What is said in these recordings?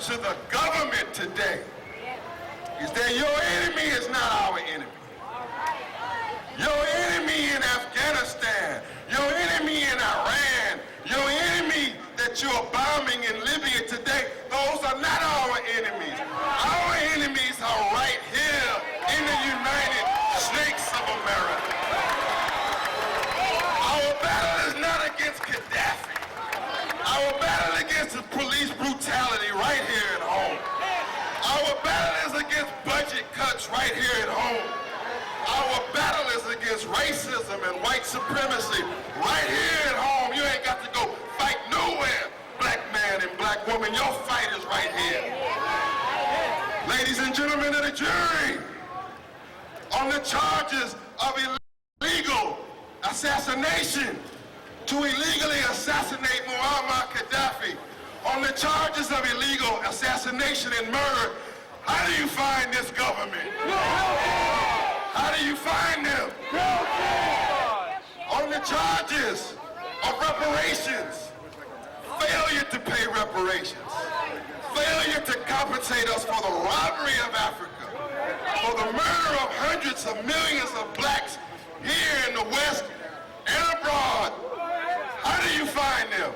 to the government today is that your enemy is not our enemy. Your enemy in Afghanistan, your enemy in Iran, your enemy that you're bombing in Libya today, those are not our enemies. Our enemies are right here in the United States of America. Our battle is not against Gaddafi. Our battle against the police brutality right here at home. Our battle is against budget cuts right here at home. Our battle is against racism and white supremacy right here at home. You ain't got to go fight nowhere, black man and black woman. Your fight is right here. Ladies and gentlemen of the jury, on the charges of illegal assassination to illegally assassinate Muammar Gaddafi, on the charges of illegal assassination and murder, how do you find this government? How do you find them? On the charges of reparations, failure to pay reparations, failure to compensate us for the robbery of Africa, for the murder of hundreds of millions of blacks here in the West and abroad. How do you find them?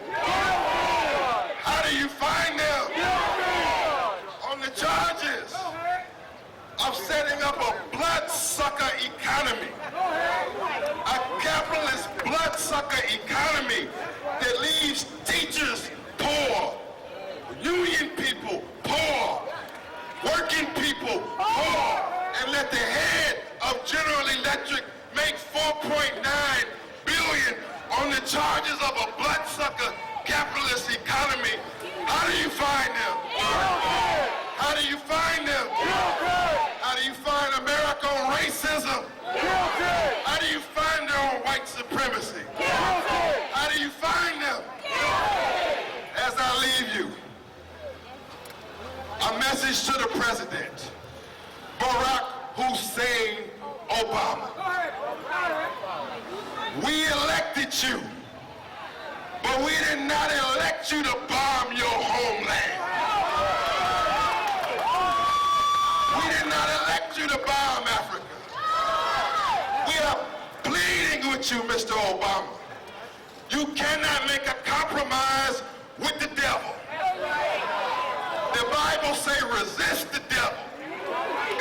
How do you find them? On the charges of setting up a bloodsucker economy, a capitalist bloodsucker economy that leaves teachers poor, union people poor, working people poor, and let the head of General Electric make $4.9 billion on the charges of a bloodsucker capitalist economy. How do you find them? How do you find them? How do you find America on racism? How do you find them on white supremacy? How do you find them? As I leave you, a message to the president, Barack Hussein Obama. We elected you, but we did not elect you to bomb your homeland. We did not elect you to bomb Africa. We are pleading with you, Mr. Obama. You cannot make a compromise with the devil. The Bible says resist the devil,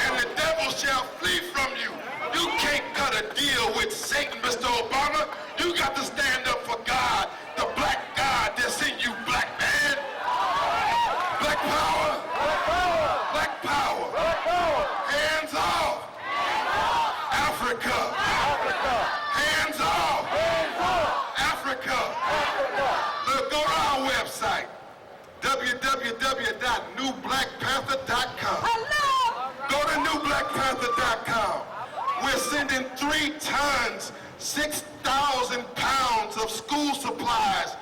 and the devil shall flee from you. You can't cut a deal with Satan, Mr. Obama. You got to stand up for God, the black God that's in you, black man. Black power. Black power. Hands off. Africa. Hands off. Africa. Look, go to our website, www.newblackpanther.com. Go to newblackpanther.com. We're sending 3 tons, 6,000 pounds of school supplies,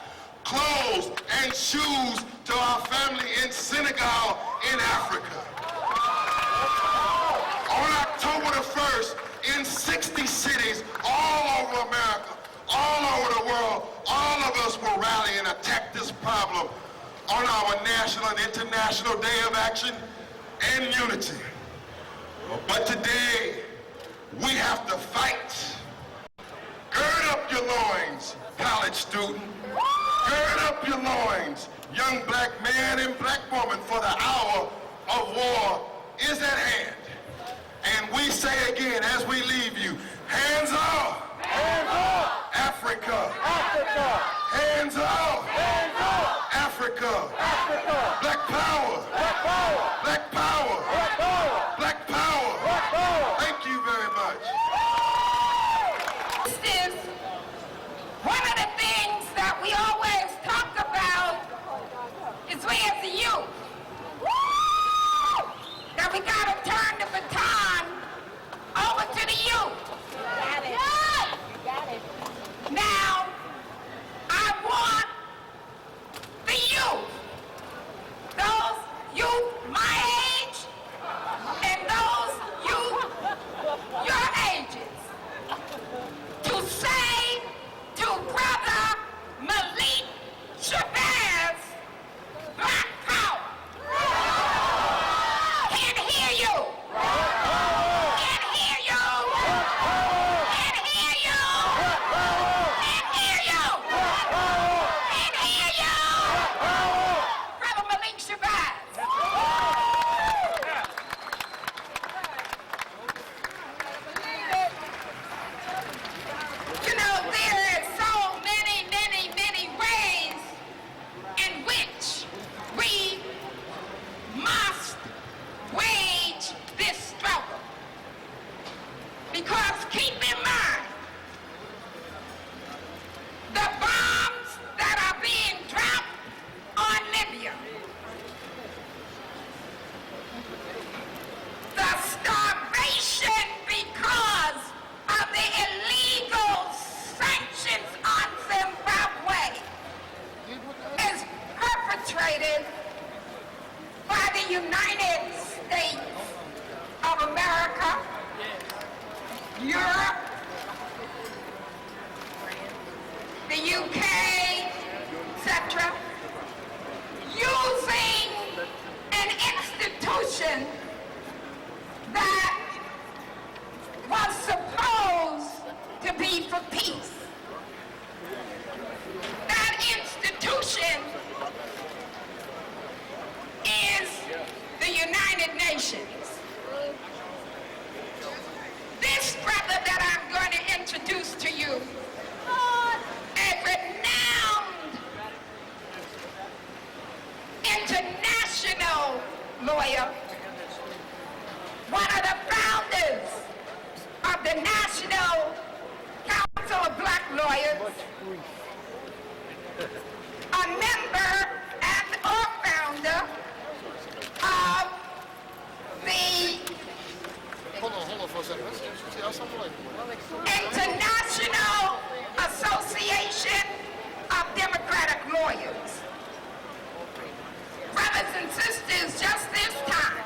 clothes, and shoes to our family in Senegal, in Africa. On October the 1st, in 60 cities all over America, all over the world, all of us will rally and attack this problem on our national and international day of action and unity. But today, we have to fight. Gird up your loins, college student. Gird up your loins, young black man and black woman, for the hour of war is at hand. And we say again as we leave you, hands off. Hands off. Africa. Africa. Hands off. Hands off. Africa. Africa. Black power. Black power. Black power. Black power. Black power. Black power. Thank you very much. This is one of the things that we always talk about is we as the youth. That we got to turn the baton over to the youth. You got it. You got it. Now, I want the youth, those youth my age, and those youth your ages, to say to Brother Malik Shabazz, Black Power. the UK, etc., using an institution that was supposed to be for peace. That institution is the United Nations. This brother that I'm going to introduce to you, a renowned international lawyer, one of the founders of the National Council of Black Lawyers, a member and/or founder of the International Association of Democratic Lawyers. Brothers and sisters, just this time,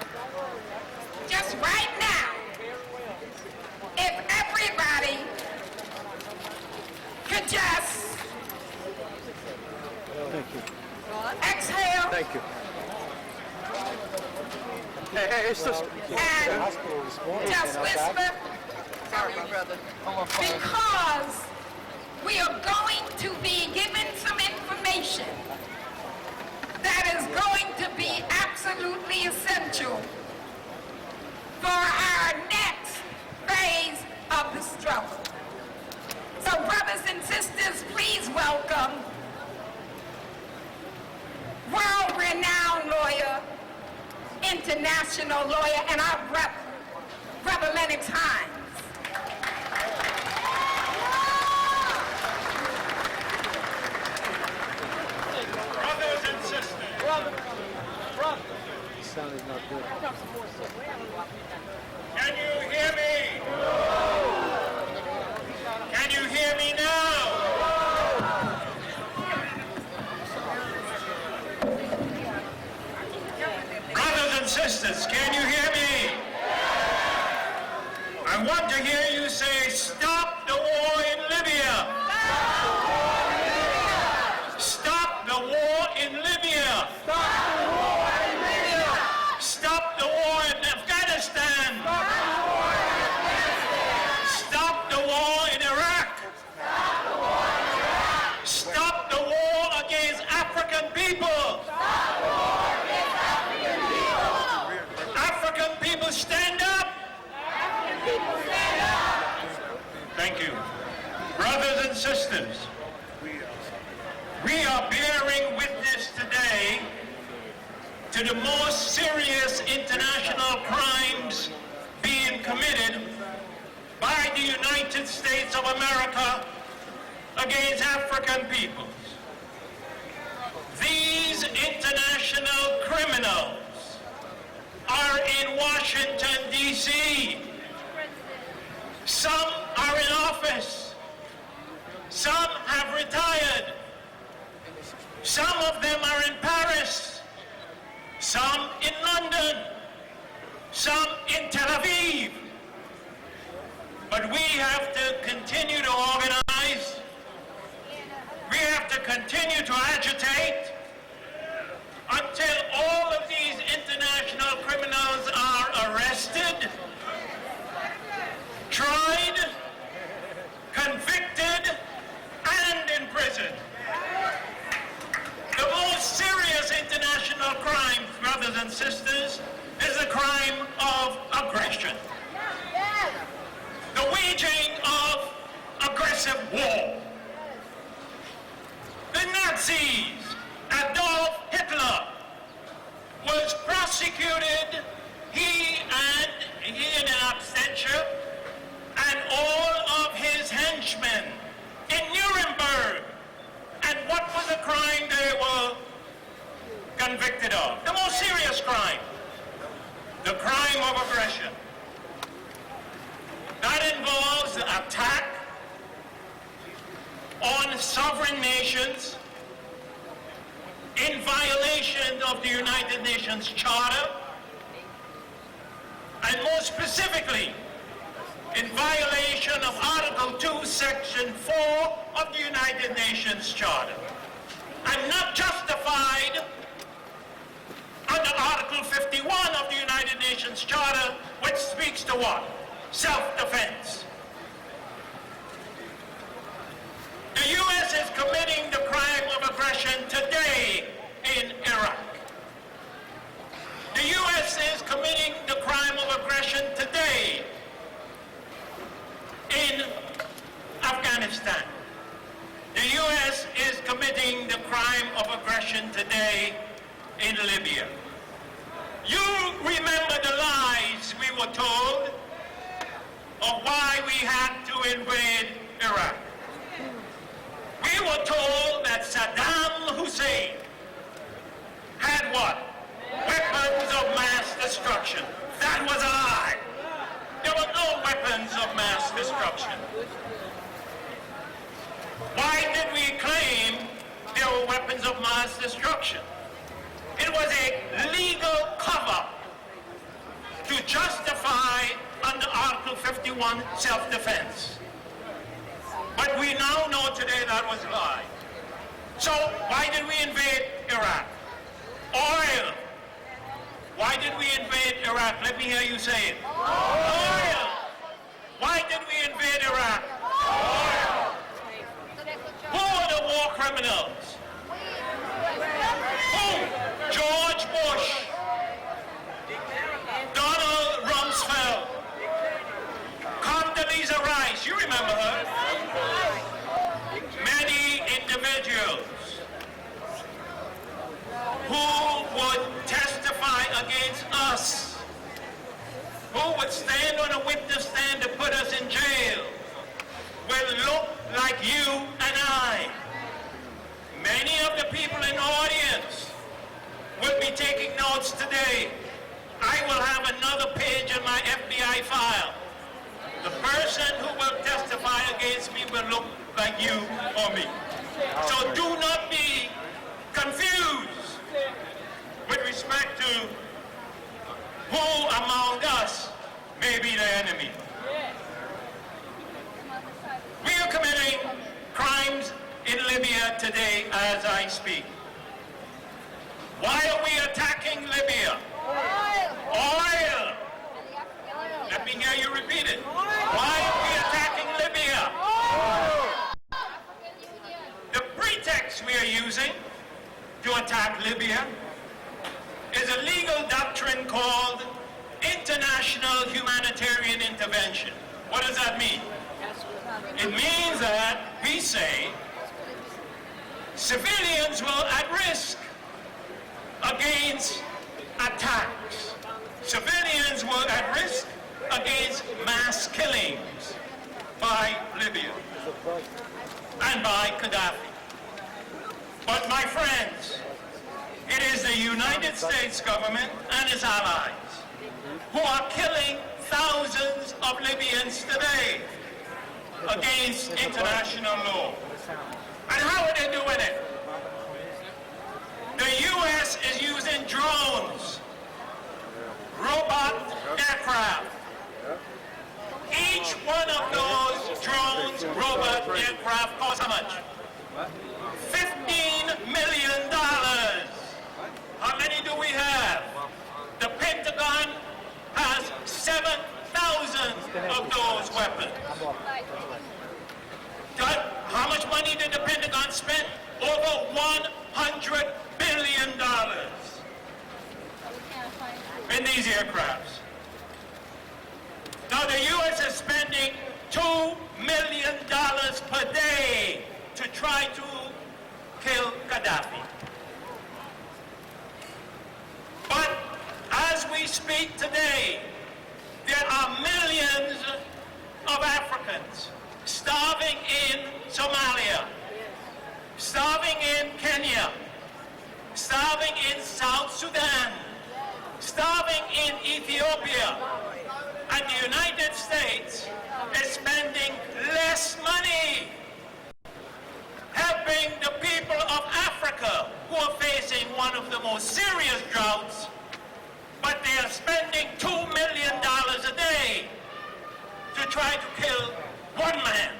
just right now, if everybody could just exhale. Thank you. Hey, it's just... And just whisper. Because we are going to be given some information that is going to be absolutely essential for our next phase of the struggle. So brothers and sisters, please welcome world-renowned lawyer, international lawyer, and our brother Lennox Hines. Brothers and sisters. The sound is not good. Can you hear me? Can you hear me now? Brothers and sisters, can you hear me? I want to hear you say, stop the war in Libya. Stop the war in Libya. Stop the war in Afghanistan. Stop the war in Iraq. Stop the war against African people. African people, stand up. Thank you. Brothers and sisters, we are bearing witness today to the most serious international crimes being committed by the United States of America against African peoples. These international criminals are in Washington, D.C. Some are in office. Some have retired. Some of them are in Paris. Some in London. Some in Tel Aviv. But we have to continue to organize. We have to continue to agitate until all of these international criminals are arrested, tried, convicted, and imprisoned. The most serious international crime, brothers and sisters, is the crime of aggression. The waging of aggressive war. The Nazis, Adolf Hitler, was prosecuted, he in absentia, and all of his henchmen in Nuremberg. And what was the crime they were convicted of? The most serious crime. The crime of aggression. That involves the attack on sovereign nations in violation of the United Nations Charter, and more specifically, in violation of Article 2, Section 4 of the United Nations Charter. I'm not justified under Article 51 of the United Nations Charter, which speaks to what? Self-defense. The U.S. is committing the crime of aggression today in Iraq. The U.S. is committing the crime of aggression today in Afghanistan. The U.S. is committing the crime of aggression today in Libya. You remember the lies we were told of why we had to invade Iraq. We were told that Saddam Hussein had what? Weapons of mass destruction. That was a lie. There were no weapons of mass destruction. Why did we claim there were weapons of mass destruction? It was a legal cover to justify under Article 51 self-defense. But we now know today that was a lie. So why did we invade Iraq? Oil. Why did we invade Iraq? Let me hear you say it. Oil. Why did we invade Iraq? Oil. Who are the war criminals? Who? George Bush. Donald Rumsfeld. Condoleezza Rice. You remember her? Many individuals who would testify against us, who would stand on a witness stand to put us in jail, will look like you and I. Many of the people in the audience will be taking notes today. I will have another page in my FBI file. The person who will testify against me will look like you or me. So do not be confused with respect to who among us may be the enemy. We are committing crimes in Libya today as I speak. Why are we attacking Libya? Oil. Let me hear you repeat it. Why are we attacking Libya? The pretext we are using to attack Libya is a legal doctrine called international humanitarian intervention. What does that mean? It means that we say civilians will at risk against attacks. Civilians were at risk against mass killings by Libya and by Gaddafi. But my friends, it is the United States government and its allies who are killing thousands of Libyans today against international law. And how are they doing it? The U.S. is using drones, robot aircraft. Each one of those drones, robot aircraft costs how much? $15 million. How many do we have? The Pentagon has 7,000 of those weapons. How much money did the Pentagon spend? Over $100 billion in these aircrafts. Now the U.S. is spending $2 million per day to try to kill Gaddafi. But as we speak today, there are millions of Africans starving in Somalia, starving in Kenya, starving in South Sudan, starving in Ethiopia, and the United States is spending less money helping the people of Africa who are facing one of the most serious droughts, but they are spending $2 million a day to try to kill one man.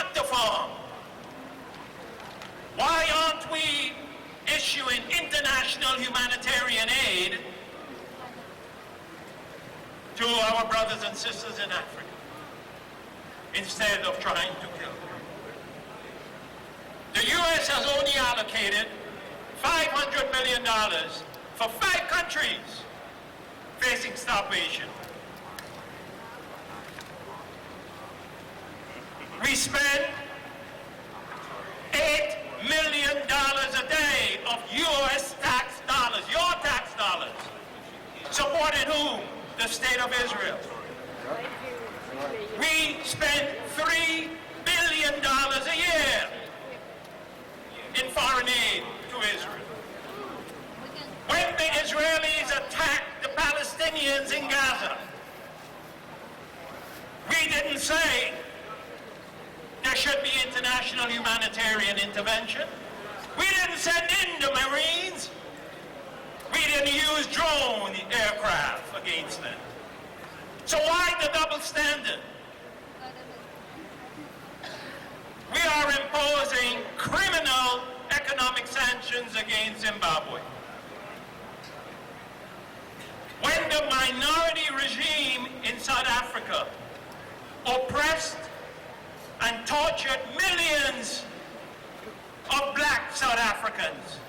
not to farm? Why aren't we issuing international humanitarian aid to our brothers and sisters in Africa instead of trying to kill them? The U.S. has only allocated $500 million for 5 countries facing starvation. We spend $8 million a day of U.S. tax dollars, your tax dollars, supporting whom? The State of Israel. We spend $3 billion a year in foreign aid to Israel. When the Israelis attacked the Palestinians in Gaza, we didn't say there should be international humanitarian intervention. We didn't send in the Marines. We didn't use drone aircraft against them. So why the double standard? We are imposing criminal economic sanctions against Zimbabwe. When the minority regime in South Africa oppressed and tortured millions of black South Africans,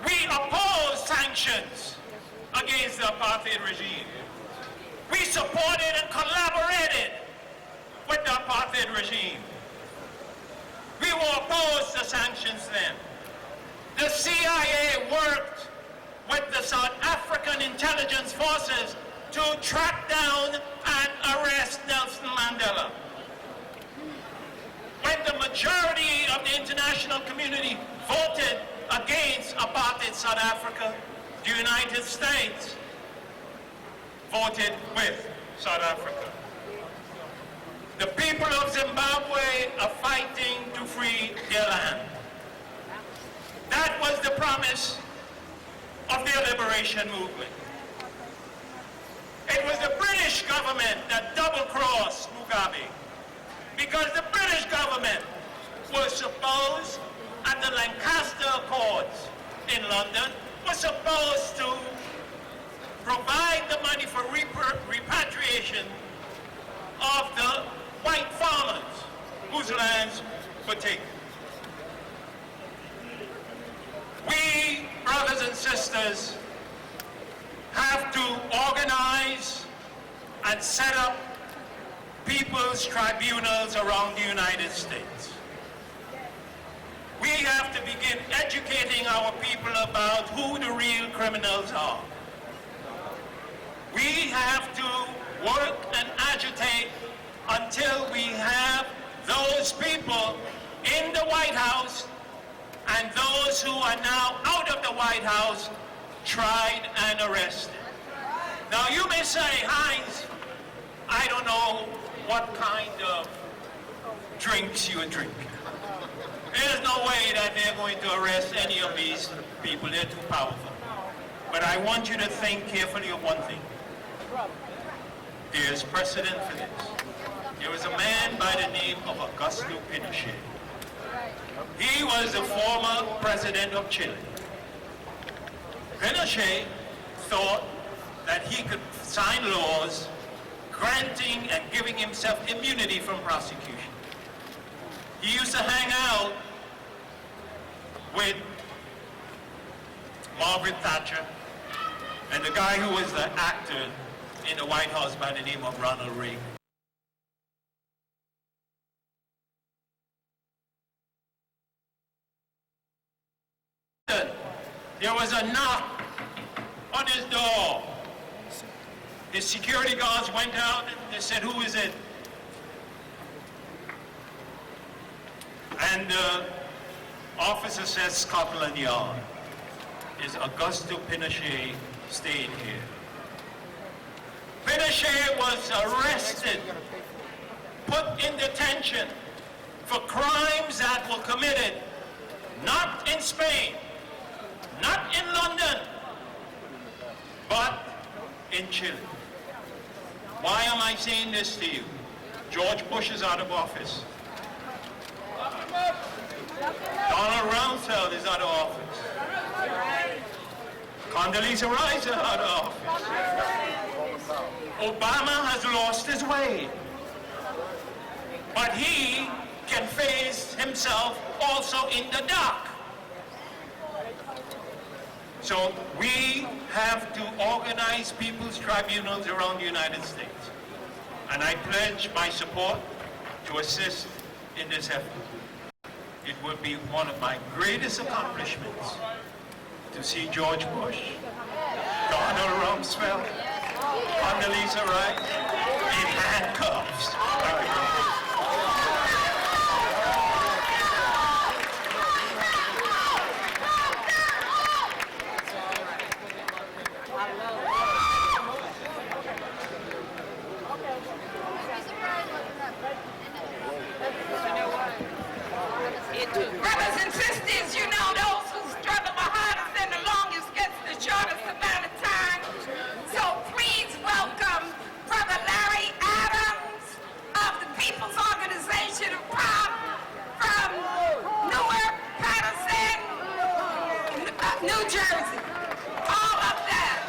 we opposed sanctions against the apartheid regime. We supported and collaborated with the apartheid regime. We were opposed to sanctions then. The CIA worked with the South African intelligence forces to track down and arrest Nelson Mandela. When the majority of the international community voted against apartheid South Africa, the United States voted with South Africa. The people of Zimbabwe are fighting to free their land. That was the promise of their liberation movement. It was the British government that double-crossed Mugabe, because the British government was supposed, at the Lancaster Accords in London, was supposed to provide the money for repatriation of the white farmers whose lands were taken. We, brothers and sisters, have to organize and set up people's tribunals around the United States. We have to begin educating our people about who the real criminals are. We have to work and agitate until we have those people in the White House and those who are now out of the White House tried and arrested. Now you may say, Heinz, I don't know what kind of drinks you drink. There's no way that they're going to arrest any of these people. They're too powerful. But I want you to think carefully of one thing. There's precedent for this. There was a man by the name of Augusto Pinochet. He was the former president of Chile. Pinochet thought that he could sign laws granting and giving himself immunity from prosecution. He used to hang out with Margaret Thatcher and the guy who was the actor in the White House by the name of Ronald Reagan. There was a knock on his door. His security guards went out and they said, "Who is it?" And the officer says, "Scotland Yard. Is Augusto Pinochet staying here?" Pinochet was arrested, put in detention for crimes that were committed not in Spain, not in London, but in Chile. Why am I saying this to you? George Bush is out of office. Donald Rumsfeld is out of office. Condoleezza Rice is out of office. Obama has lost his way. But he can face himself also in the dock. So we have to organize people's tribunals around the United States. And I pledge my support to assist in this effort. It will be one of my greatest accomplishments to see George Bush, Donald Rumsfeld, Condoleezza Rice in handcuffs. Brothers and sisters, you know those who struggle the hardest and the longest gets the shortest amount of time. So please welcome Brother Larry Adams of the People's Organization of Pop from Newark, Patterson, New Jersey. All of that.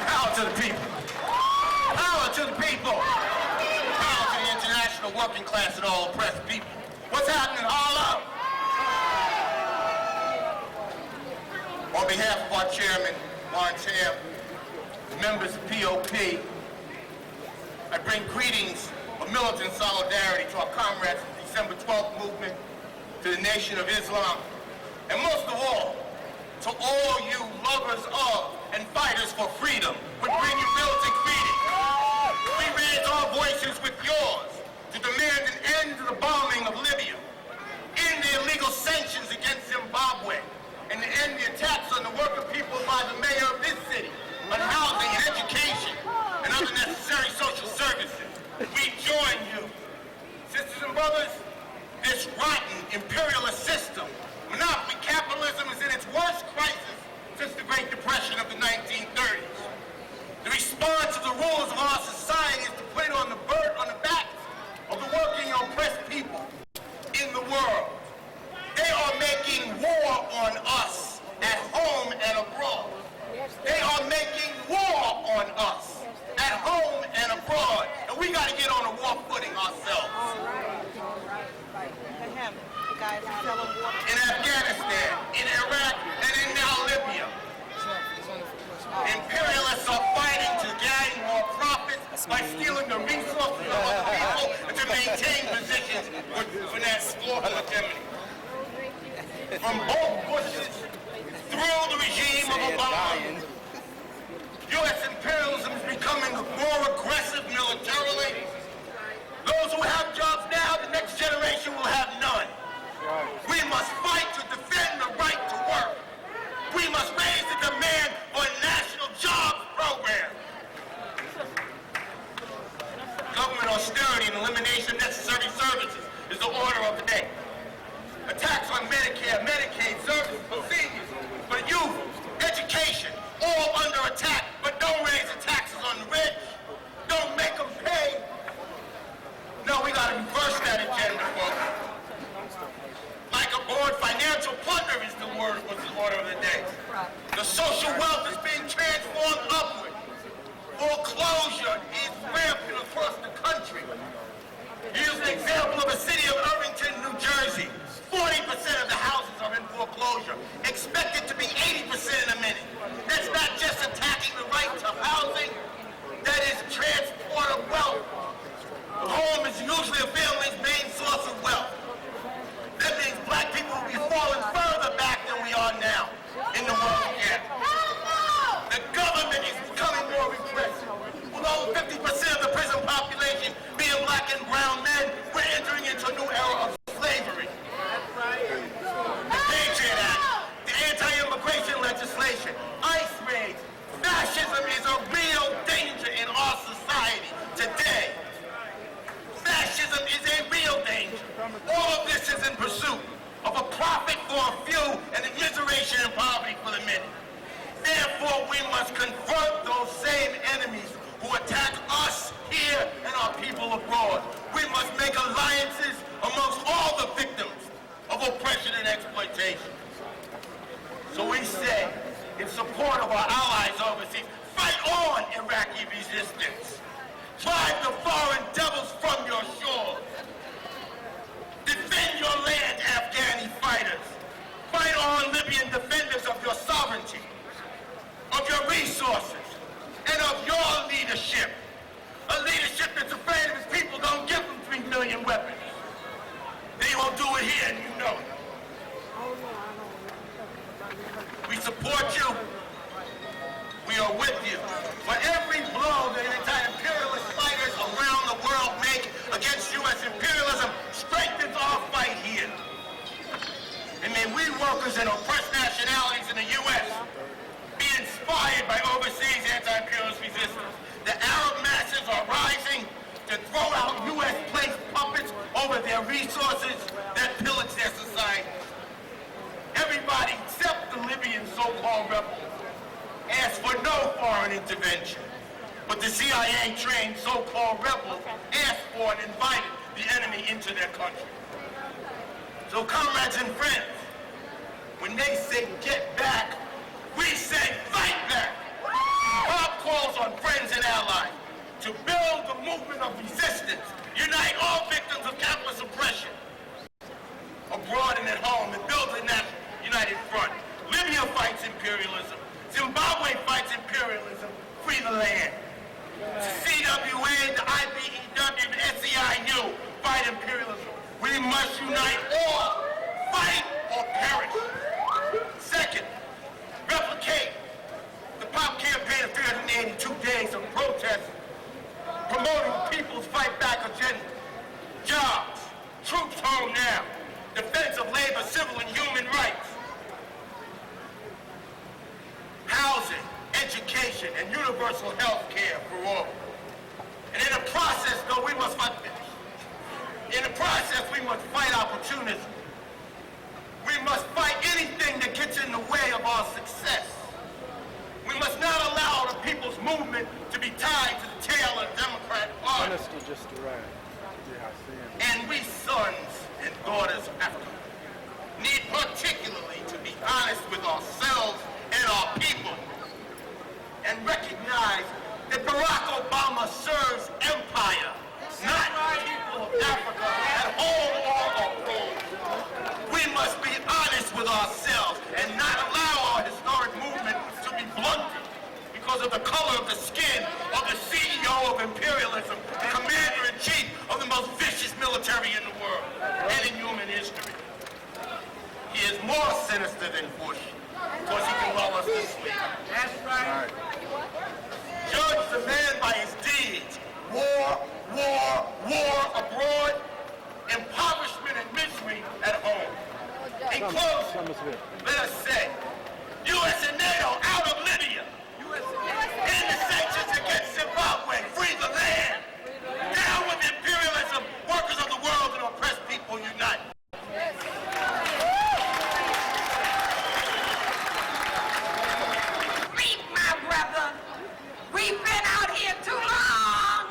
Power to the people. Power to the people. Power to the international working class and all oppressed people. What's happening in Harlem? On behalf of our chairman, Warren Tam, the members of POP, I bring greetings of militant solidarity to our comrades of the December 12th movement, to the Nation of Islam, and most of all, to all you lovers of and fighters for freedom. We bring you militant greetings. We raise our voices with yours to demand an end to the bombing of Libya, end the illegal sanctions against Zimbabwe, and to end the attacks on the working people by the mayor of this city on housing and education and other necessary social services. We join you. Sisters and brothers, this rotten imperialist system, monopoly capitalism, is in its worst crisis since the Great Depression of the 1930s. The response of the rulers of our society is to put it on the backs of the working and oppressed people in the world. They are making war on us at home and abroad. They are making war on us at home and abroad. And we got to get on a war footing ourselves. In Afghanistan, in Iraq, and in now Libya. Imperialists are fighting to gain more profits by stealing the resources of other people and to maintain positions with finesse, slaughter, and hegemony. From both Bushes through the regime of Obama, U.S. imperialism is becoming more aggressive militarily. Those who have jobs now, the next generation will have none. We must fight to defend the right to work. We must raise the demand for a national jobs program. Government austerity and elimination of necessary services is the order of the day. Attacks on Medicare, Medicaid, services for seniors, for youth, education, all under attack, but don't raise the taxes on the rich. Don't make them pay. No, we gotta reverse that agenda, folks. Like a board, financial plunder is the word, was the order of the day. The social wealth is being transformed upward. Foreclosure is rampant across the country. Here's an example of a city of Irvington, New Jersey. 40% of the houses are in foreclosure. Expected to be 80% in a minute. That's not just attacking the right to housing. That is transport of wealth. The home is usually a family's main source of wealth. That means black people will be falling further back than we are now in the world gap. The government is becoming more repressive. With over 50% of the prison population being black and brown men, we're entering into a new era of slavery. The Patriot Act, the anti-immigration legislation, ICE raids, fascism is a real danger in our society today. Fascism is a real danger. All of this is in pursuit of a profit for a few and immiseration and poverty for the many. Therefore, we must confront those same enemies who attack us here and our people abroad. We must make alliances amongst imperialism strengthens our fight here. And may we workers and oppressed nationalities in the U.S. be inspired by overseas anti-imperialist resistance. The Arab masses are rising to throw out U.S.-placed puppets over their resources that pillage their society. Everybody except the Libyan so-called rebels asked for no foreign intervention. But the CIA-trained so-called rebels asked for and invited the enemy into their country. So comrades and friends, when they say get back, we say fight back. Bob calls on friends and allies to build the movement of resistance, unite all victims of capitalist oppression, abroad and at home, and build a national united front. Libya fights imperialism. Zimbabwe fights imperialism. Free the land. The CWA, the IBEW, the SEIU fight imperialism. We must unite all. Fight or perish. Second, replicate the POP campaign of 382 days of protest promoting people's fight back agenda. Jobs, troops home now, defense of labor, civil and human rights, housing, education, and universal health care for all. And in the process, though, we must fight finish. In the process, we must fight opportunism. We must fight anything that gets in the way of our success. We must not allow the people's movement to be tied to the tail of the Democrat Party. Honesty just arrived. Yeah, I see him. And we sons and daughters of Africa need particularly to be honest with ourselves and our people and recognize that Barack Obama serves empire, not people of Africa at home or abroad. We must be honest with ourselves and not allow our historic movement to be blunted because of the color of the skin of the CEO of imperialism, the commander-in-chief of the most vicious military in the world and in human history. He is more sinister than Bush because he can lull us to sleep. That's right. Judge the man by his deeds. War, war, war abroad, impoverishment and misery at home. In closing, let us say, U.S. and NATO out of Libya. End the sanctions against Zimbabwe. Free the land. Down with imperialism. Workers of the world and oppressed people unite. Sleep, my brother. We've been out here too long.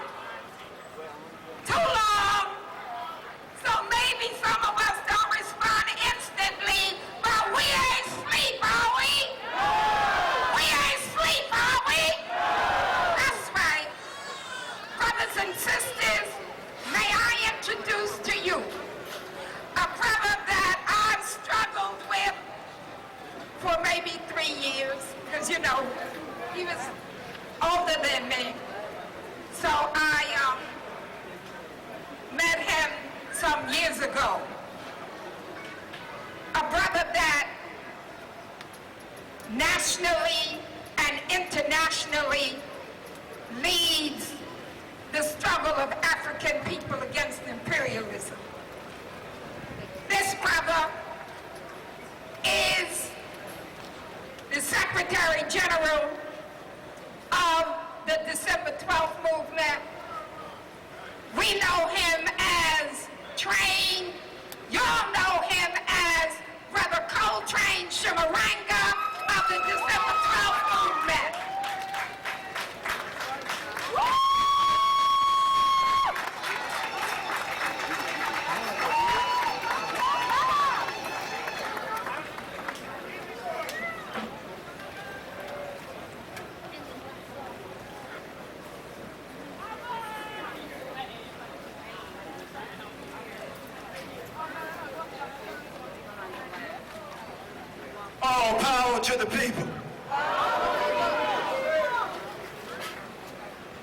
Too long. So maybe some of us don't respond instantly, but we ain't sleep, are we? We ain't sleep, are we? That's right. Brothers and sisters, may I introduce to you a brother that I've struggled with for maybe 3 years, because, you know, he was older than me. So I met him some years ago. A brother that nationally and internationally leads the struggle of African people against imperialism. This brother is the Secretary General of the December 12th movement. We know him as Train. Y'all know him as Brother Coltrane Shimaranga of the December 12th movement. All power to the people.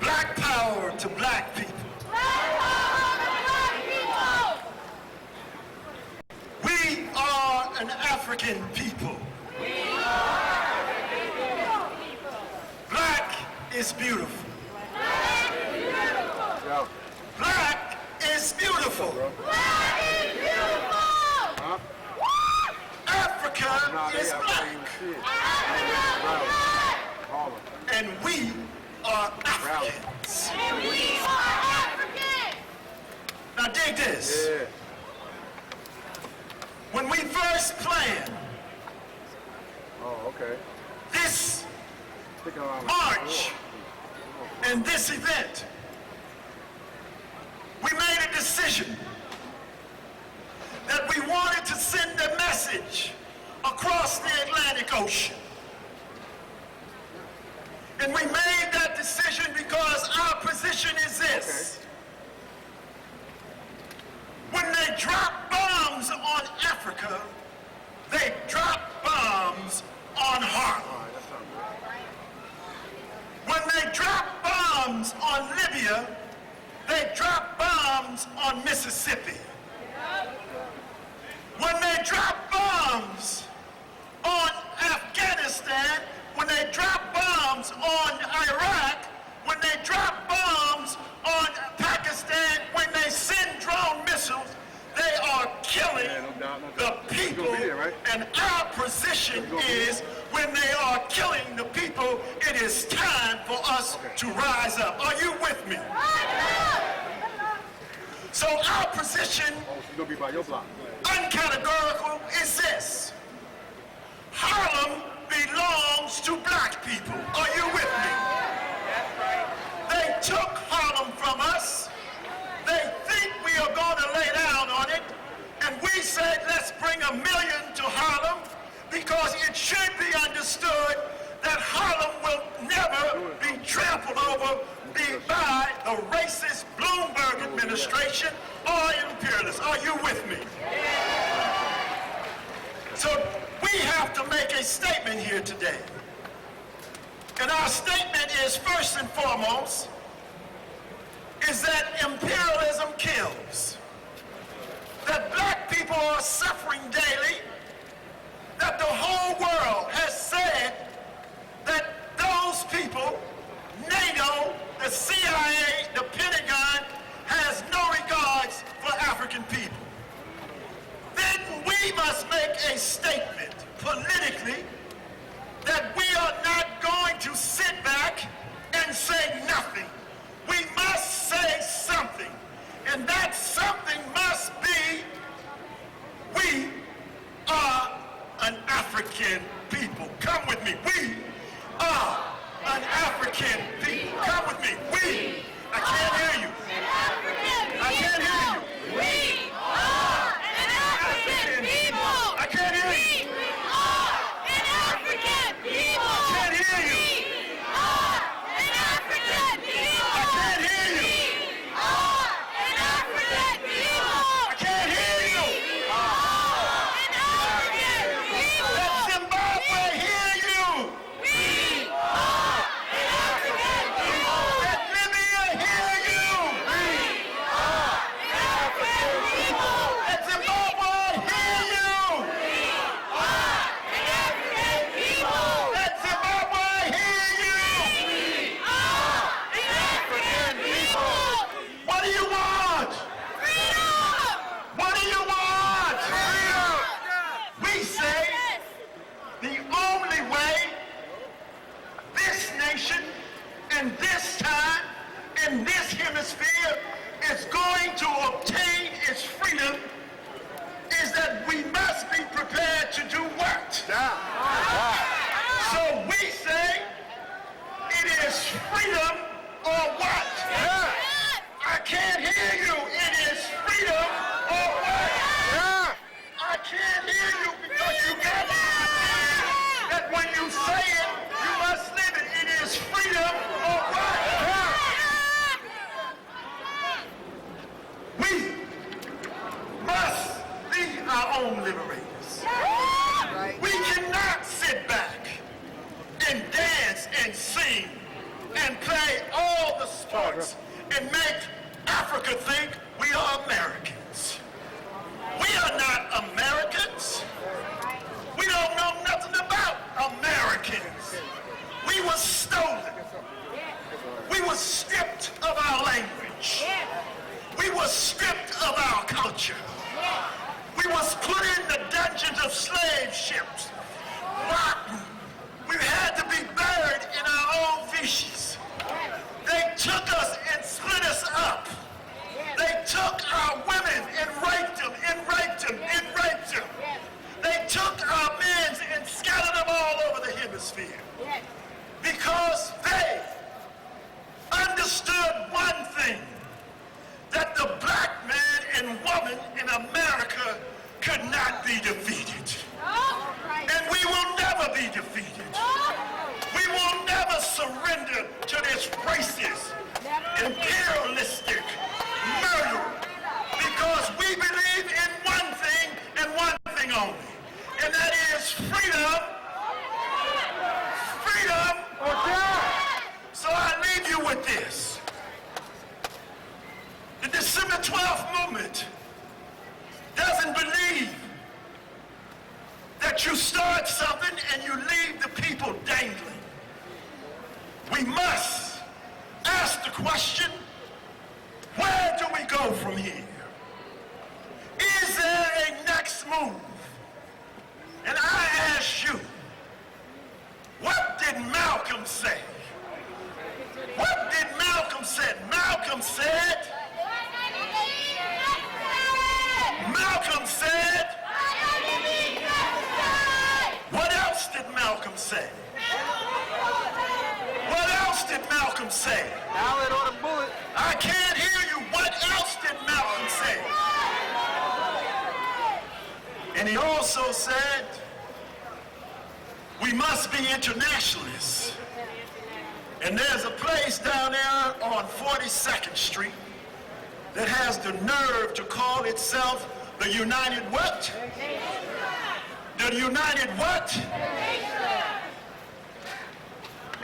Black power to black people. We are an African people. Black is beautiful. Yo. Black is beautiful. beautiful. Africa is black. And we are Africans. Now dig this. Yeah. When we first planned Oh, okay. this Stick around. march and this event, we made a decision that we wanted to send a message across the Atlantic Ocean. And we made that decision because our position is this. When they drop bombs on Africa, they drop bombs on Harlem. When they drop bombs on Libya, they drop bombs on Mississippi. When they drop bombs on Afghanistan, when they drop bombs on Iraq, when they drop bombs on Pakistan, when they send drone missiles, they are killing the people. And our position is when they are killing the people, it is time for us to rise up. Are you with me? So our position, She's gonna be by your block. uncategorical, is this. Harlem belongs to black people. Are you with me? They took Harlem from us. They think we are going to lay down on it. And we said, let's bring 1 million to Harlem because it should be understood that Harlem will never be trampled over by the racist Bloomberg administration or imperialists. Are you with me? So we have to make a statement here today. And our statement is, first and foremost, is that imperialism kills. That black people are suffering daily. That the whole world has said that those people, NATO, the CIA, the Pentagon, has no regards for African people. Then we must make a statement politically that we are not going to sit back and say nothing. We must say something. And that something must be, we are an African people. Come with me. We are an African people. Come with me. We. I can't hear you. I can't hear you. We are an African people. I can't hear you. We are an African people. I can't hear you. We are an African people. I can't hear you. We are an African people. I can't hear you. We are an African people. Let Zimbabwe hear you. We are an African people. Let Libya hear you. We are an African people. Let Zimbabwe hear you. We are an African people. Let Zimbabwe hear you. We are an African people. What do you want? Freedom! What do you want? Freedom! We say the only way this nation and this time and this hemisphere is going to obtain its freedom is that we must be prepared to do what? So we say it is freedom or what? I can't hear you. It is freedom or what? I can't hear you because you got to understand that when you say it, you must live it. It is freedom or what? We must be our own liberators. We cannot sit back and dance and sing and play all the sports and make Africa think we are Americans. We are not Americans. We don't know nothing about Americans. We were stolen. We were stripped of our language. We were stripped of our woman in America could not be defeated. And we will never be defeated. We will never surrender to this racist, imperialistic murder, because we believe in one thing and one thing only, and that is freedom. Freedom or die. So I leave you with this. The December 12th movement doesn't believe that you start something and you leave the people dangling. We must ask the question, where do we go from here? Is there a next move? And I ask you, what did Malcolm say? What did Malcolm say? Malcolm said, what else did Malcolm say? What else did Malcolm say? Ballot or the bullet. I can't hear you. What else did Malcolm say? And he also said, we must be internationalists. And there's a place down there on 42nd Street that has the nerve to call itself the United what? The United what?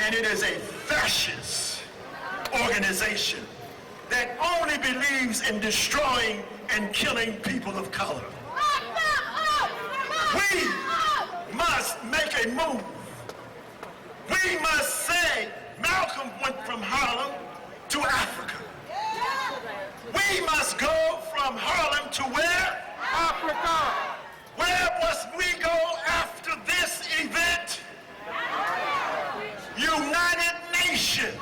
And it is a fascist organization that only believes in destroying and killing people of color. We must make a move. We must say Malcolm went from Harlem to Africa. We must go from Harlem to where? Africa. Where must we go after this event? United Nations.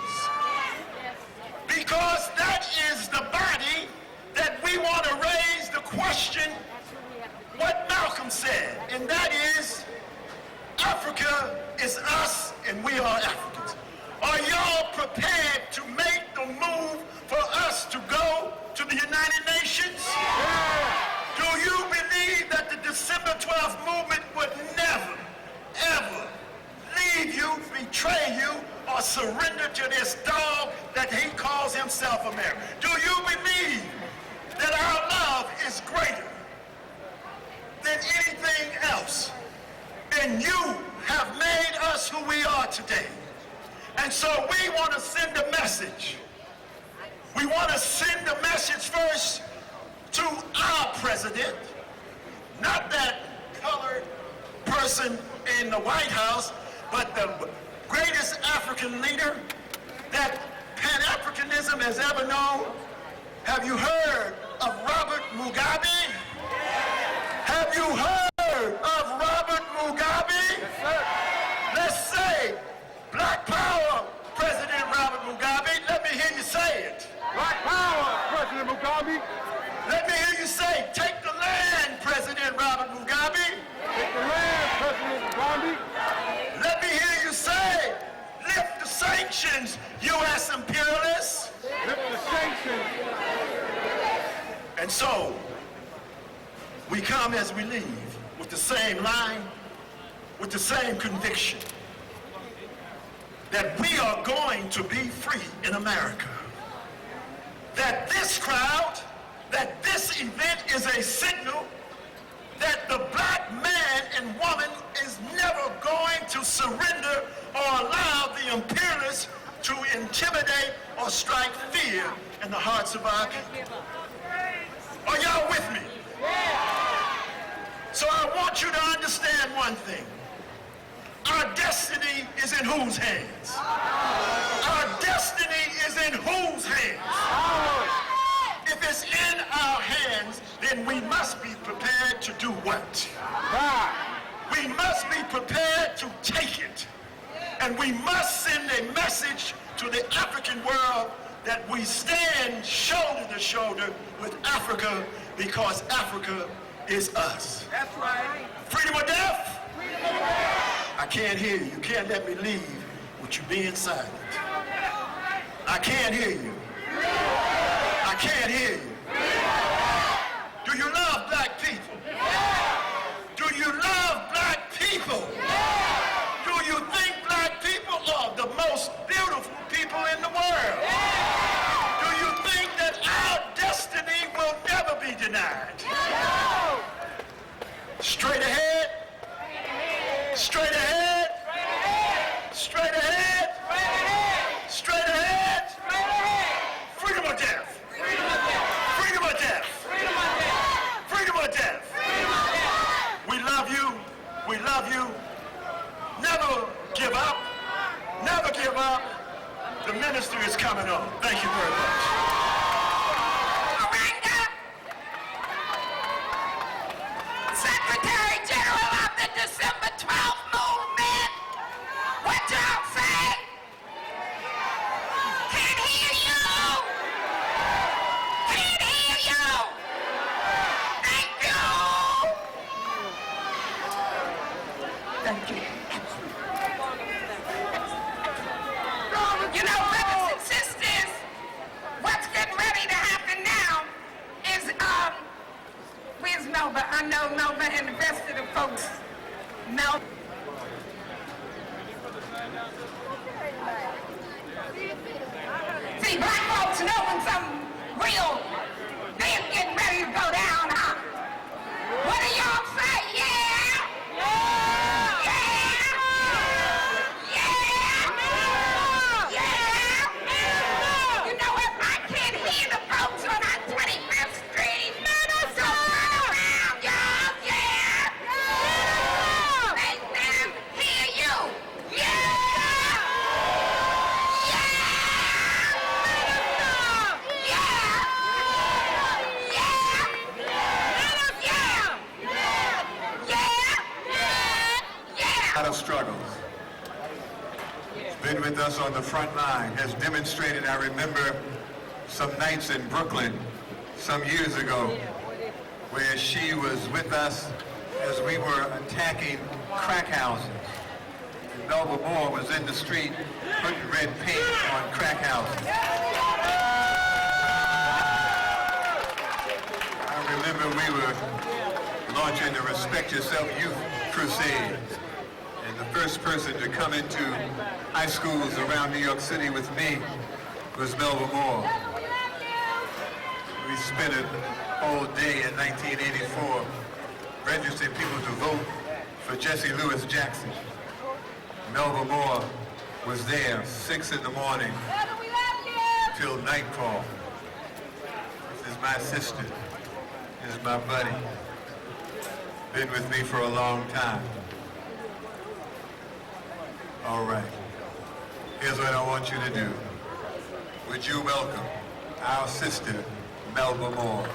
Because that is the body that we want to raise the question what Malcolm said, and that is Africa is us and we are Africans. Are y'all prepared to make the move for us to go to the United Nations? Do you believe that the December 12th movement would never, ever leave you, betray you, or surrender to this dog that he calls himself America? Do you believe that our love is greater than anything else? And you have made us who we are today. And so we want to send a message. We want to send a message first to our president, not that colored person in the White House, but the greatest African leader that Pan-Africanism has ever known. Have you heard of Robert Mugabe? Have you heard of Robert Mugabe? Yes, sir. Let's say, Black Power, President Robert Mugabe. Let me hear you say it. Black power, President Mugabe. Let me hear you say, take the land, President Robert Mugabe. Take the land, President Mugabe. Let me hear you say, lift the sanctions, U.S. imperialists. Lift the sanctions. And so, we come as we leave with the same line, with the same conviction that we are going to be free in America. That this crowd, that this event is a signal that the black man and woman is never going to surrender or allow the imperialists to intimidate or strike fear in the hearts of our people. Are y'all with me? So I want you to understand one thing. Our destiny is in whose hands? Our destiny is in whose hands? If it's in our hands, then we must be prepared to do what? We must be prepared to take it. And we must send a message to the African world that we stand shoulder to shoulder with Africa because Africa is us. That's right. Freedom or death? I can't hear you. You can't let me leave with you being silent. I can't hear you. I can't hear you. Straight ahead. Straight ahead. Straight ahead. Straight ahead. Freedom or death. Freedom or death. Freedom or death. We love you. We love you. Never give up. Never give up. The minister is coming on. Thank you very much. Secretary General of the December 12th movement. What y'all say? Can't hear you. Can't hear you. Thank you. Thank you. You know, brothers and sisters, what's getting ready to happen now is, where's Melba? I know Melba and the rest of the folks. Melba. See, black folks know when something real they're getting ready to go down, huh? What do y'all say? Yeah! Yeah! Yeah! Yeah! You know what? I can't hear the folks on our 25th Street. So turn around, y'all. Yeah! Make them hear you. Yeah! A lot of struggles. Been with us on the front line, has demonstrated. I remember some nights in Brooklyn some years ago where she was with us as we were attacking crack houses. And Melba Moore was in the street putting red paint on crack houses. I remember we were launching the Respect Yourself Youth Crusade. And the first person to come into high schools around New York City with me was Melba Moore. We spent a whole day in 1984 registering people to vote for Jesse Lewis Jackson. Melba Moore was there 6 in the morning till nightfall. This is my sister. This is my buddy. Been with me for a long time. All right. Here's what I want you to do. Would you welcome our sister, Melba Moore?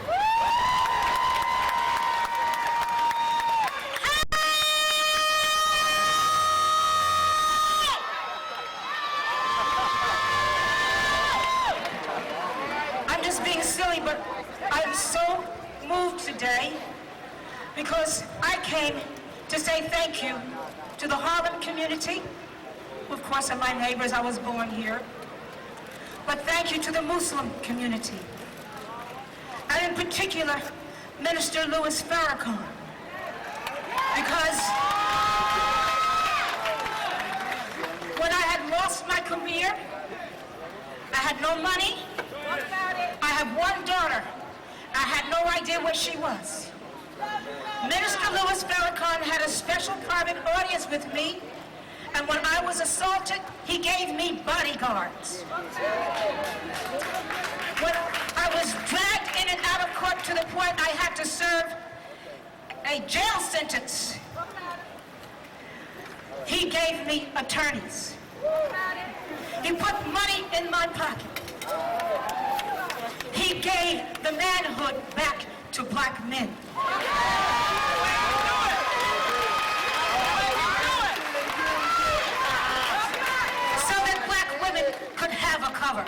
I'm just being silly, but I'm so moved today because I came to say thank you to the Harlem community. Of course, and my neighbors, I was born here. But thank you to the Muslim community. And in particular, Minister Louis Farrakhan. Because when I had lost my career, I had no money. I have one daughter. I had no idea where she was. Minister Louis Farrakhan had a special private audience with me, and when I was assaulted, he gave me bodyguards. When I was dragged in and out of court to the point I had to serve a jail sentence, he gave me attorneys. He put money in my pocket. He gave the manhood back to black men. So that black women could have a cover.